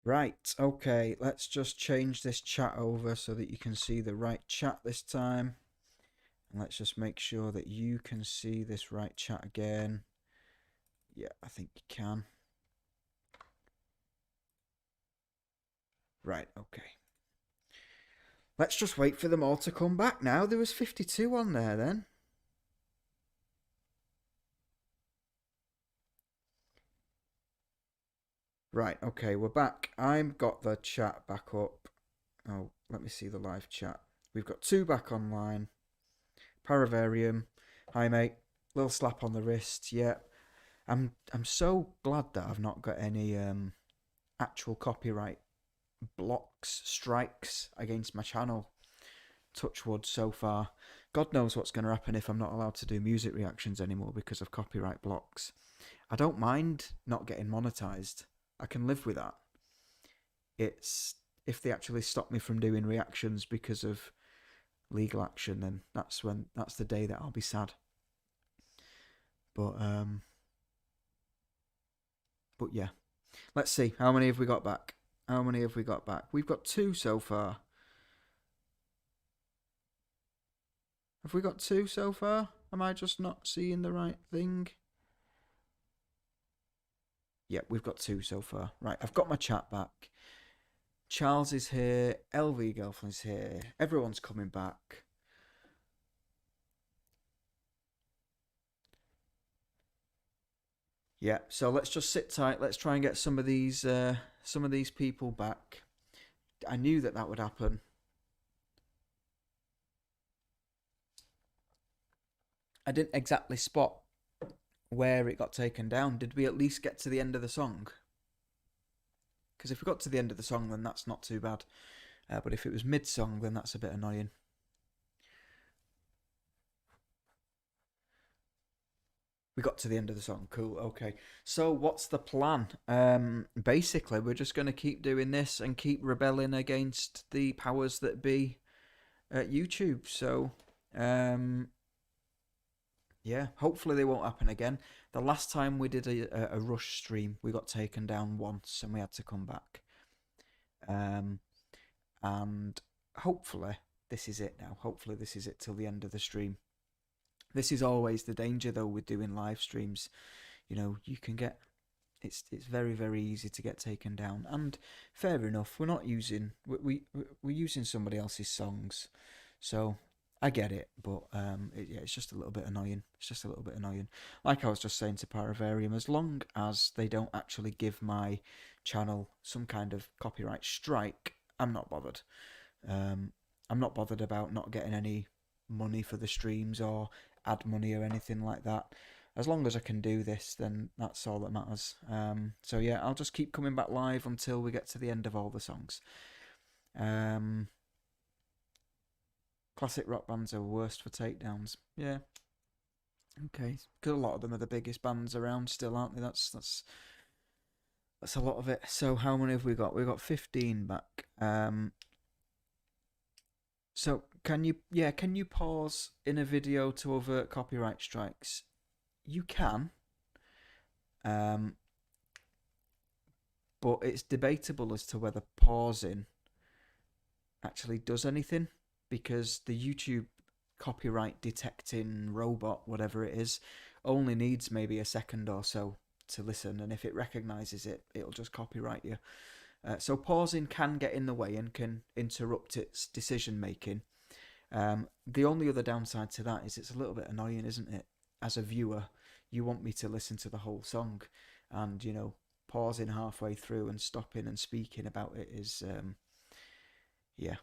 Right, okay, let's just change this chat over so that you can see the right chat this time. And let's just make sure that you can see this right chat again. Yeah, I think you can. Right, okay. Let's just wait for them all to come back now. There was 52 on there then. Right, okay, we're back. I've got the chat back up. Oh, let me see the live chat. We've got two back online. Paravarium. Hi, mate. Little slap on the wrist. Yeah. I'm so glad that I've not got any actual copyright blocks, strikes against my channel. Touch wood so far. God knows what's going to happen if I'm not allowed to do music reactions anymore because of copyright blocks. I don't mind not getting monetized. I can live with that. It's if they actually stop me from doing reactions because of legal action, then that's the day that I'll be sad. But yeah. Let's see. How many have we got back? How many have we got back? We've got two so far. Have we got two so far? Am I just not seeing the right thing? Yeah, we've got two so far. Right, I've got my chat back. Charles is here. LV Girlfriend's here. Everyone's coming back. Yeah, so let's just sit tight. Let's try and get some of these people back. I knew that would happen. I didn't exactly spot where it got taken down. Did we at least get to the end of the song? Because if we got to the end of the song, then that's not too bad. But if it was mid-song, then that's a bit annoying. We got to the end of the song. Cool. Okay. So what's the plan? Basically, we're just going to keep doing this and keep rebelling against the powers that be at YouTube. So, yeah, hopefully they won't happen again. The last time we did a Rush stream, we got taken down once and we had to come back. And hopefully this is it now. Hopefully this is it till the end of the stream. This is always the danger though with doing live streams. You know, you can get it's very very easy to get taken down. And fair enough, we're using somebody else's songs, so I get it. But yeah, it's just a little bit annoying. It's just a little bit annoying. Like I was just saying to Paravarium, as long as they don't actually give my channel some kind of copyright strike, I'm not bothered. I'm not bothered about not getting any money for the streams or ad money or anything like that. As long as I can do this, then that's all that matters. So yeah, I'll just keep coming back live until we get to the end of all the songs. Classic rock bands are worst for takedowns. Yeah. Okay. Because a lot of them are the biggest bands around still, aren't they? That's a lot of it. So how many have we got? We've got 15 back. So can you pause in a video to avert copyright strikes? You can, but it's debatable as to whether pausing actually does anything, because the YouTube copyright detecting robot, whatever it is, only needs maybe a second or so to listen, and if it recognizes it, it'll just copyright you. So pausing can get in the way and can interrupt its decision making. The only other downside to that is it's a little bit annoying, isn't it? As a viewer, you want me to listen to the whole song, and pausing halfway through and stopping and speaking about it is yeah.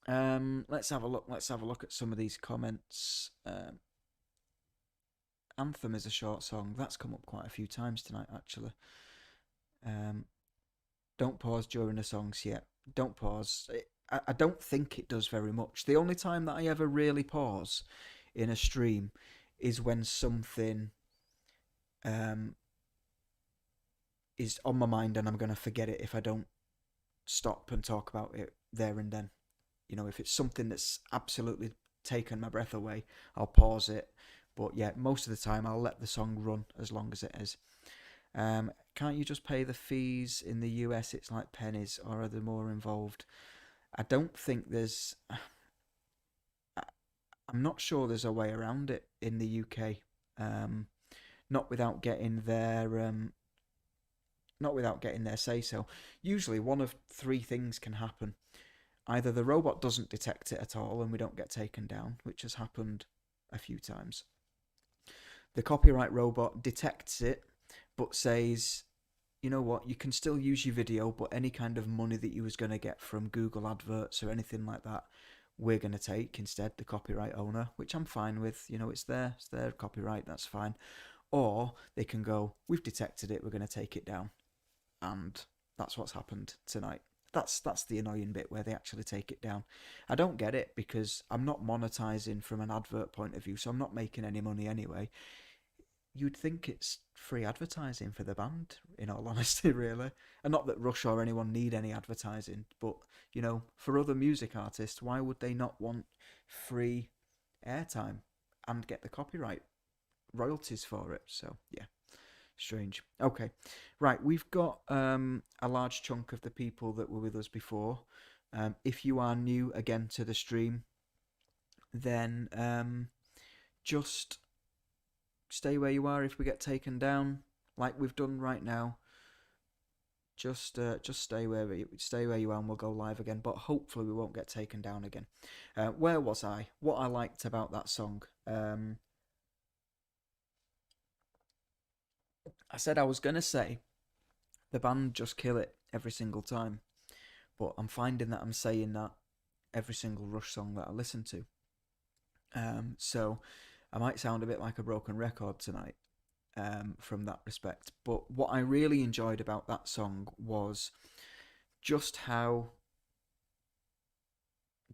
Let's have a look. Let's have a look at some of these comments. Anthem is a short song. That's come up quite a few times tonight, actually. Don't pause during the songs yet. Don't pause. I don't think it does very much. The only time that I ever really pause in a stream is when something is on my mind and I'm going to forget it if I don't stop and talk about it there and then. If it's something that's absolutely taken my breath away, I'll pause it. But yeah, most of the time I'll let the song run as long as it is. Can't you just pay the fees in the US? It's like pennies, or are there more involved? I don't think there's. I'm not sure there's a way around it in the UK. Um, not without getting their not without getting their say so. Usually, one of three things can happen. Either the robot doesn't detect it at all and we don't get taken down, which has happened a few times. The copyright robot detects it but says, you know what, you can still use your video, but any kind of money that you was going to get from Google adverts or anything like that, we're going to take instead, the copyright owner, which I'm fine with. You know, it's their copyright, that's fine. Or they can go, we've detected it, we're going to take it down. And that's what's happened tonight. That's the annoying bit where they actually take it down. I don't get it because I'm not monetizing from an advert point of view, so I'm not making any money anyway. You'd think it's free advertising for the band, in all honesty, really. And not that Rush or anyone need any advertising, but, you know, for other music artists, why would they not want free airtime and get the copyright royalties for it? So, yeah, strange. Okay, right, we've got a large chunk of the people that were with us before. If you are new again to the stream, then just stay where you are if we get taken down, like we've done right now. Just stay where you are, and we'll go live again. But hopefully we won't get taken down again. Where was I? What I liked about that song. I said I was gonna say the band just kill it every single time, but I'm finding that I'm saying that every single Rush song that I listen to. So I might sound a bit like a broken record tonight. From that respect. But what I really enjoyed about that song was just how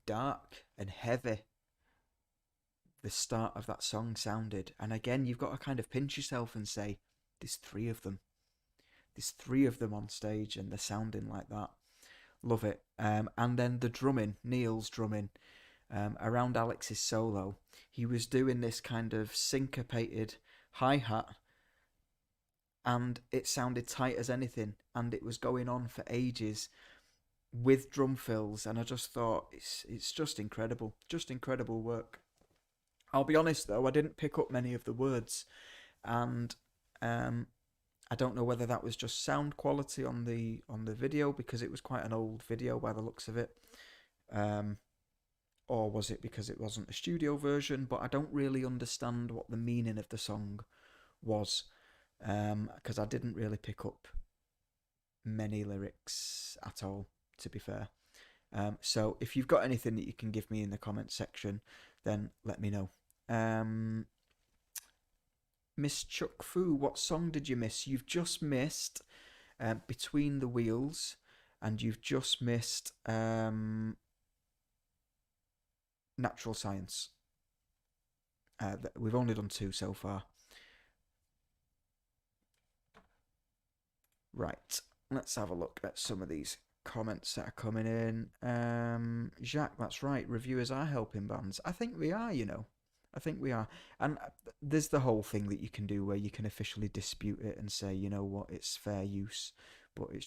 dark and heavy the start of that song sounded. And again, you've got to kind of pinch yourself and say, there's three of them. There's three of them on stage and they're sounding like that. Love it. And then the drumming, Neil's drumming, around Alex's solo, he was doing this kind of syncopated hi-hat, and it sounded tight as anything, and it was going on for ages with drum fills, and I just thought it's just incredible work. I'll be honest though, I didn't pick up many of the words, and I don't know whether that was just sound quality on the video, because it was quite an old video by the looks of it, or was it because it wasn't a studio version, but I don't really understand what the meaning of the song was, because I didn't really pick up many lyrics at all, to be fair. So if you've got anything that you can give me in the comments section, then let me know. Miss Chuck Fu, what song did you miss? You've just missed Between the Wheels, and you've just missed Natural Science. We've only done two so far. Right, let's have a look at some of these comments that are coming in. Jacques, that's right, reviewers are helping bands. I think we are, you know. I think we are. And there's the whole thing that you can do where you can officially dispute it and say, you know what, it's fair use. But it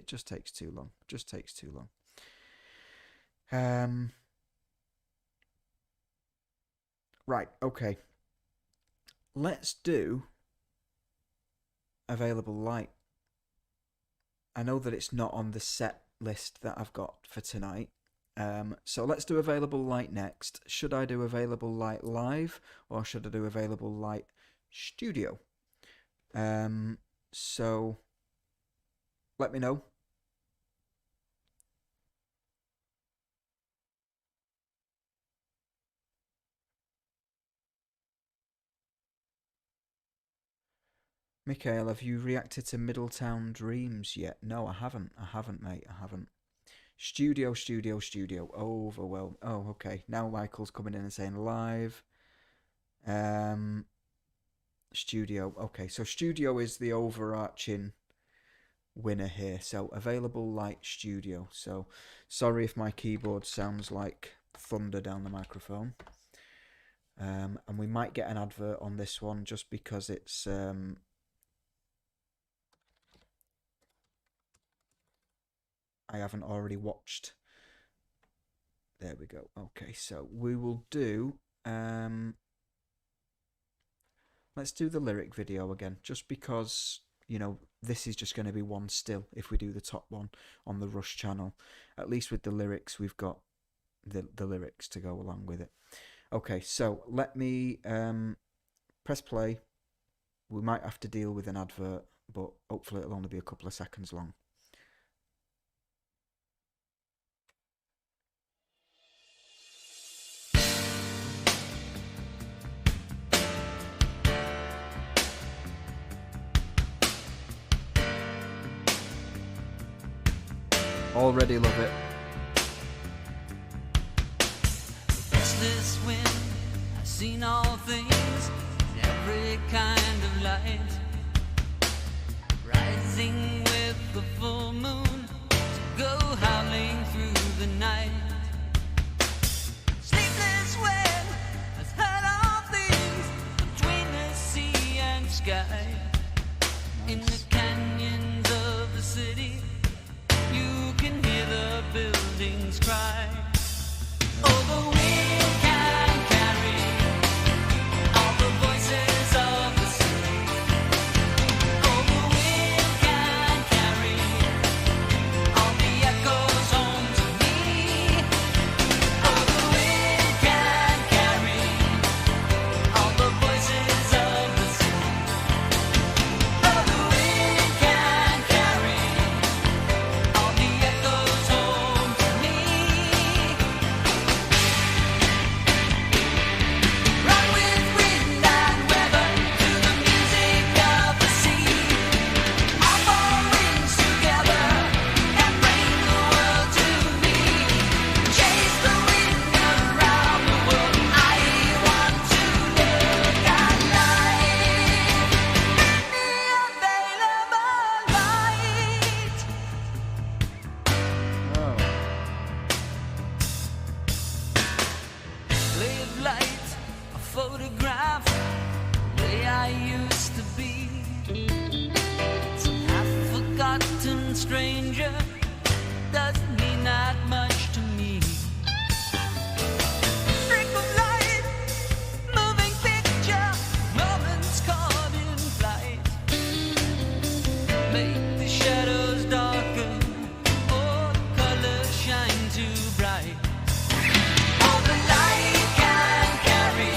just takes too long. Just takes too long. Right, okay. Let's do Available Light. I know that it's not on the set list that I've got for tonight. So let's do Available Light next. Should I do Available Light live, or should I do Available Light studio? So let me know. Mikhail, have you reacted to Middletown Dreams yet? No, I haven't. I haven't, mate. I haven't. Studio. Overwhelmed. Oh, okay. Now Michael's coming in and saying live. Studio. Okay, so studio is the overarching winner here. So Available Light studio. So sorry if my keyboard sounds like thunder down the microphone. And we might get an advert on this one just because it's I haven't already watched. There we go. Okay, so we will do... let's do the lyric video again, just because, you know, this is just going to be one still if we do the top one on the Rush channel. At least with the lyrics, we've got the lyrics to go along with it. Okay, so let me press play. We might have to deal with an advert, but hopefully it'll only be a couple of seconds long. Already love it. Restless wind, I've seen all things, every kind of light, rising with the full moon to go howling through the night. Sleepless wind has heard all things between the sea and sky. In the canyons of the city, you can hear the buildings cry. Oh, the wind can carry all the voices of the city. Oh, the wind can carry all the echoes home to me. Oh, the wind can carry all the voices of the city. Oh, the wind can carry all the echoes home to me. Run with wind and weather to the music of the sea. All four winds together and bring the world to me. Chase the wind around the world. I want to look at life in the available light. Oh. Play of light, a photograph, the way I used to be. Some half-forgotten stranger doesn't mean that much to me. Streak of light, moving picture, moments caught in flight. Make the shadows darker, or the colors shine too bright. All the light can carry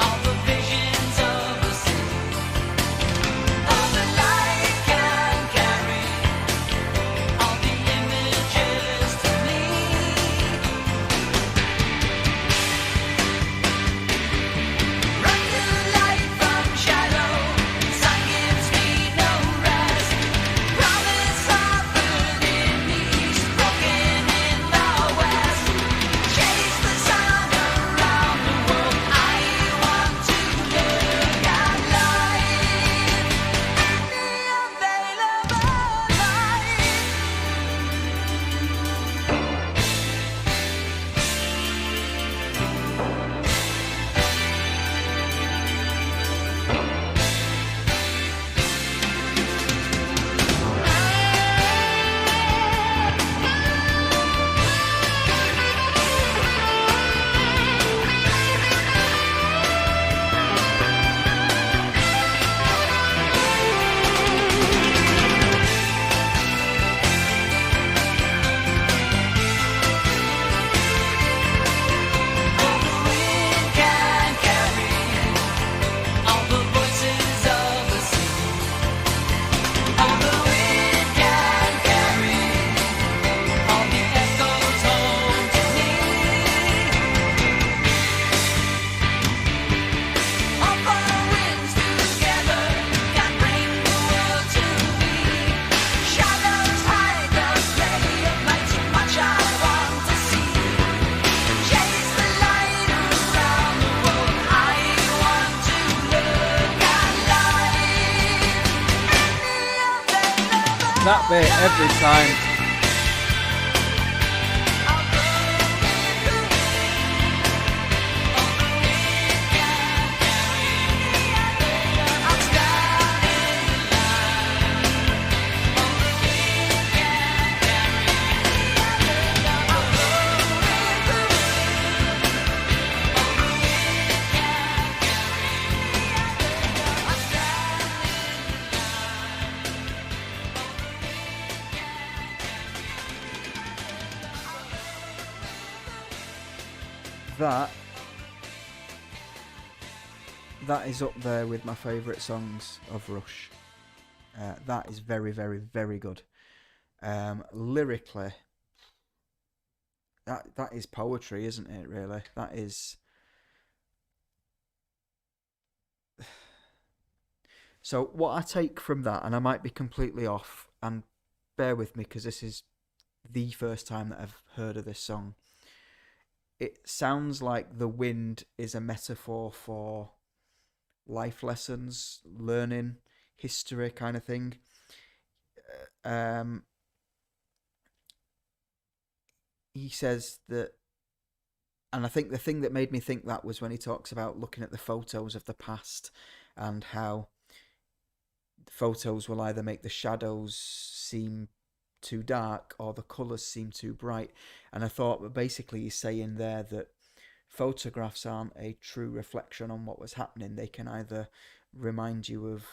all the visions of the city. All the light can carry all the images to me. Run to light from shadow, sun gives me no rest. Promise offered in east, broken in the west. Chase the sun around the world. I want to look at life in the available light. All the wind can carry all the voices of the city. All the wind can carry all the echoes home to me. All four winds together can bring the world to me. Shadows hide the play of light, so much I want to see. Chase the light around the world. I want to look at life in the available. That bit every time. I'm standing in line. that is up there with my favourite songs of Rush. That is very, very, very good. Lyrically, that is poetry, isn't it? Really, that is. So what I take from that, and I might be completely off, and bear with me because this is the first time that I've heard of this song. It sounds like the wind is a metaphor for life lessons, learning, history kind of thing. Um, he says that, and I think the thing that made me think that was when he talks about looking at the photos of the past and how photos will either make the shadows seem too dark or the colours seem too bright. And I thought that basically he's saying there that photographs aren't a true reflection on what was happening. They can either remind you of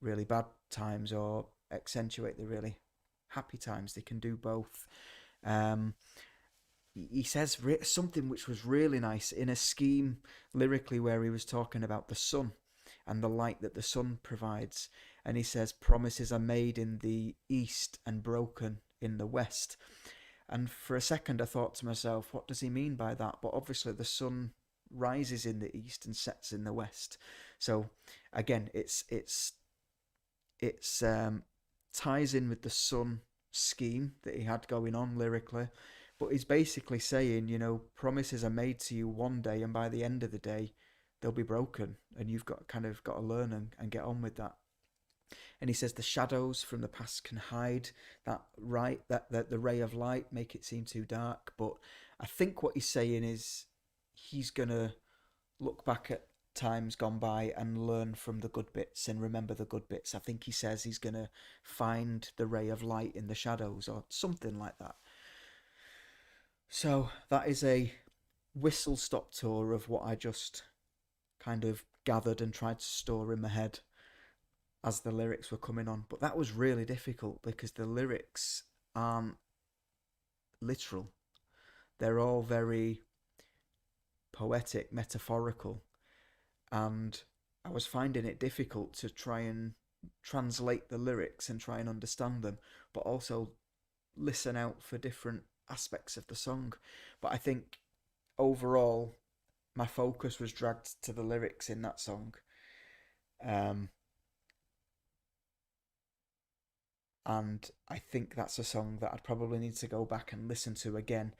really bad times or accentuate the really happy times. They can do both. He says something which was really nice in a scheme lyrically where he was talking about the sun and the light that the sun provides. And he says, promises are made in the east and broken in the west. And for a second I thought to myself, what does he mean by that? But obviously the sun rises in the east and sets in the west. So again, it's ties in with the sun scheme that he had going on lyrically. But he's basically saying, you know, promises are made to you one day, and by the end of the day, they'll be broken, and you've got to learn and get on with that. And he says the shadows from the past can hide that the ray of light, make it seem too dark. But I think what he's saying is he's gonna look back at times gone by and learn from the good bits and remember the good bits. I think he says he's gonna find the ray of light in the shadows or something like that. So that is a whistle stop tour of what I just kind of gathered and tried to store in my head as the lyrics were coming on. But that was really difficult because the lyrics aren't literal. They're all very poetic, metaphorical. And I was finding it difficult to try and translate the lyrics and try and understand them, but also listen out for different aspects of the song. But I think overall my focus was dragged to the lyrics in that song. And I think that's a song that I'd probably need to go back and listen to again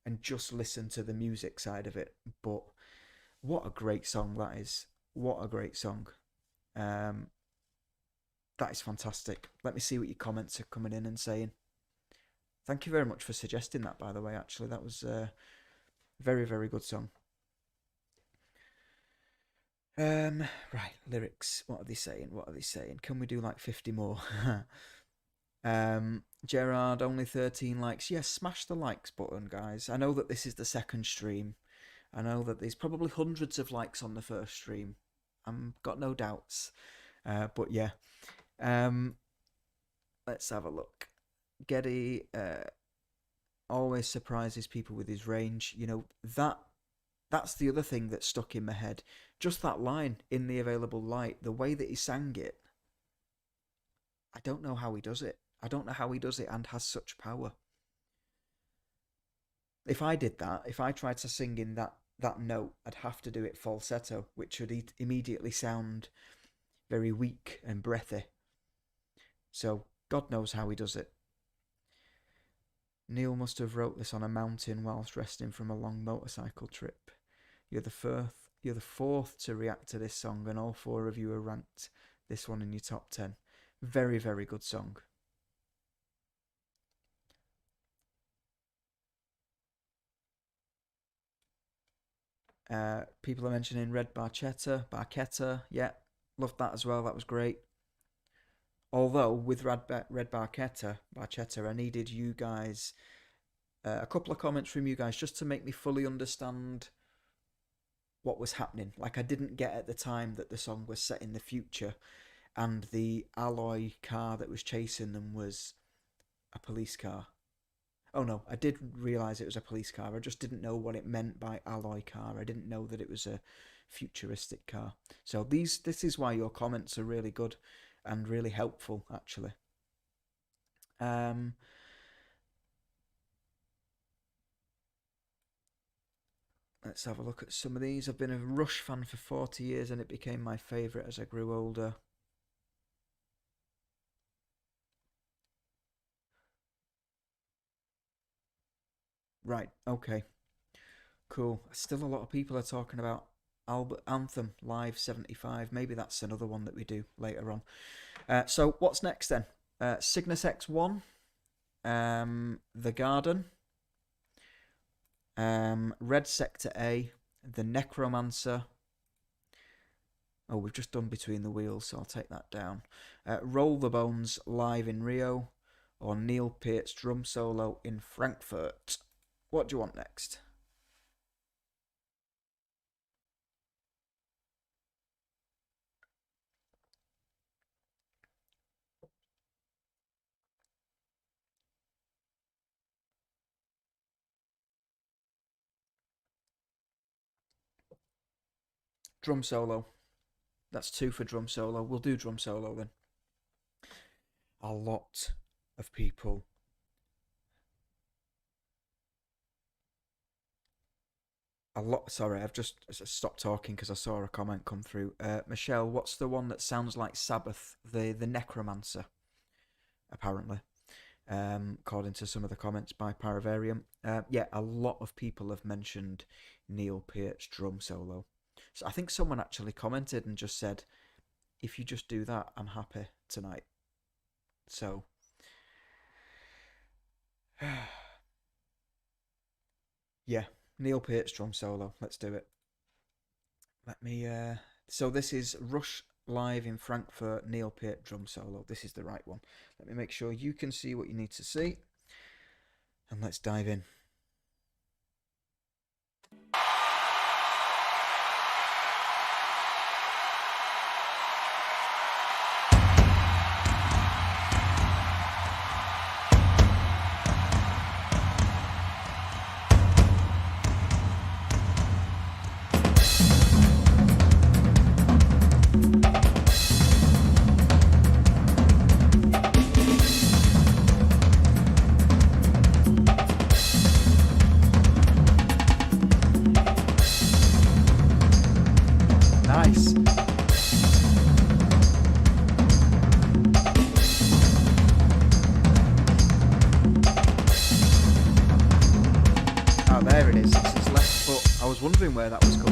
and just listen to the music side of it. But what a great song that is. What a great song. That is fantastic. Let me see what your comments are coming in and saying. Thank you very much for suggesting that, by the way, actually. That was a very, very good song. Right, lyrics. What are they saying? What are they saying? Can we do like 50 more? Gerard, only 13 likes. Yes, smash the likes button, guys. I know that this is the second stream. I know that there's probably hundreds of likes on the first stream. I've got no doubts. But yeah. Let's have a look. Geddy always surprises people with his range. You know, that's the other thing that stuck in my head. Just that line, in the available light, the way that he sang it. I don't know how he does it. I don't know how he does it and has such power. If I did that, if I tried to sing in that note, I'd have to do it falsetto, which would immediately sound very weak and breathy. So God knows how he does it. Neil must have wrote this on a mountain whilst resting from a long motorcycle trip. You're the fourth to react to this song, and all four of you are ranked this one in your top 10. Very, very good song. People are mentioning Red Barchetta, yeah, loved that as well. That was great. Although with Red Barchetta, I needed you guys, a couple of comments from you guys just to make me fully understand what was happening. Like, I didn't get at the time that the song was set in the future and the alloy car that was chasing them was a police car. Oh no, I did realise it was a police car. I just didn't know what it meant by alloy car. I didn't know that it was a futuristic car. So this is why your comments are really good and really helpful, actually. Let's have a look at some of these. I've been a Rush fan for 40 years and it became my favourite as I grew older. Right, okay. Cool. Still a lot of people are talking about Anthem Live 75. Maybe that's another one that we do later on. So what's next then? Cygnus X1, The Garden, Red Sector A, The Necromancer. Oh, we've just done Between the Wheels, so I'll take that down. Roll the Bones live in Rio, or Neil Peart's drum solo in Frankfurt. What do you want next? Drum solo. That's 2 for drum solo. We'll do drum solo then. A lot of people. Sorry, I've just stopped talking because I saw a comment come through. Michelle, what's the one that sounds like Sabbath? The Necromancer, apparently, according to some of the comments by Paravarium. Yeah, a lot of people have mentioned Neil Peart's drum solo. So I think someone actually commented and just said, if you just do that, I'm happy tonight. So, yeah, Neil Peart's drum solo. Let's do it. Let me... So this is Rush live in Frankfurt, Neil Peart drum solo. This is the right one. Let me make sure you can see what you need to see. And let's dive in. Nice. Oh, there it is. It's his left foot. I was wondering where that was coming